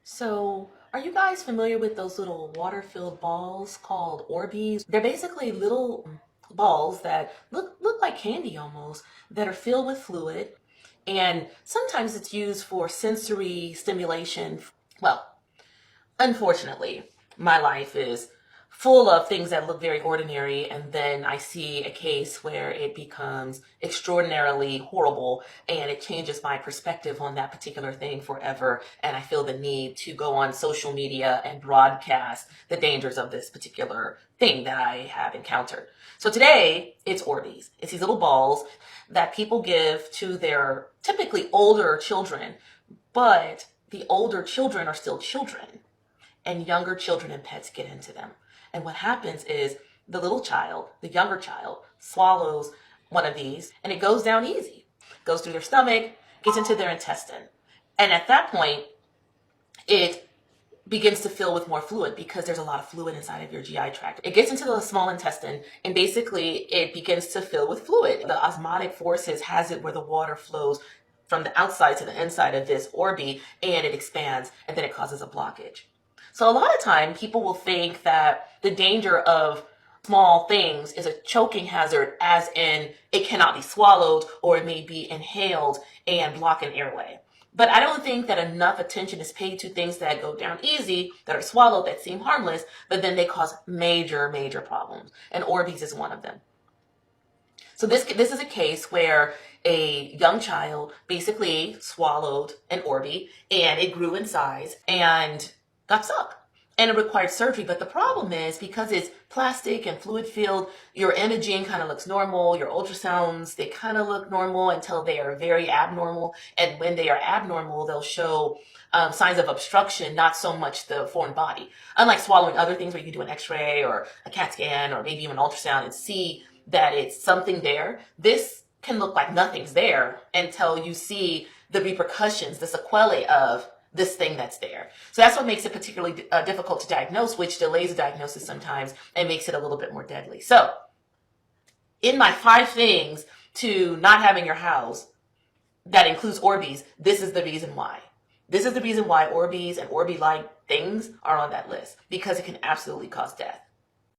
So, are you guys familiar with those little water-filled balls called Orbeez? They're basically little balls that look like candy almost, that are filled with fluid, and sometimes it's used for sensory stimulation. Well, unfortunately, my life is full of things that look very ordinary, and then I see a case where it becomes extraordinarily horrible and it changes my perspective on that particular thing forever. And I feel the need to go on social media and broadcast the dangers of this particular thing that I have encountered. So today it's Orbeez. It's these little balls that people give to their typically older children, but the older children are still children, and younger children and pets get into them. And what happens is the little child, the younger child, swallows one of these and it goes down easy. Goes through their stomach, gets into their intestine. And at that point, it begins to fill with more fluid because there's a lot of fluid inside of your GI tract. It gets into the small intestine and basically it begins to fill with fluid. The osmotic forces has it where the water flows from the outside to the inside of this Orbeez and it expands and then it causes a blockage. So a lot of time people will think that the danger of small things is a choking hazard, as in it cannot be swallowed or it may be inhaled and block an airway. But I don't think that enough attention is paid to things that go down easy, that are swallowed, that seem harmless, but then they cause major, major problems. And Orbeez is one of them. So this is a case where a young child basically swallowed an Orbeez and it grew in size and got stuck. And it required surgery. But the problem is because it's plastic and fluid filled, your imaging kind of looks normal. Your ultrasounds, they kind of look normal until they are very abnormal. And when they are abnormal, they'll show signs of obstruction, not so much the foreign body. Unlike swallowing other things where you can do an x-ray or a CAT scan or maybe even an ultrasound and see that it's something there, this can look like nothing's there until you see the repercussions, the sequelae of this thing that's there. So that's what makes it particularly difficult to diagnose, which delays the diagnosis sometimes and makes it a little bit more deadly. So in my 5 things to not having your house, that includes Orbeez, this is the reason why. This is the reason why Orbeez and Orbeez-like things are on that list, because it can absolutely cause death.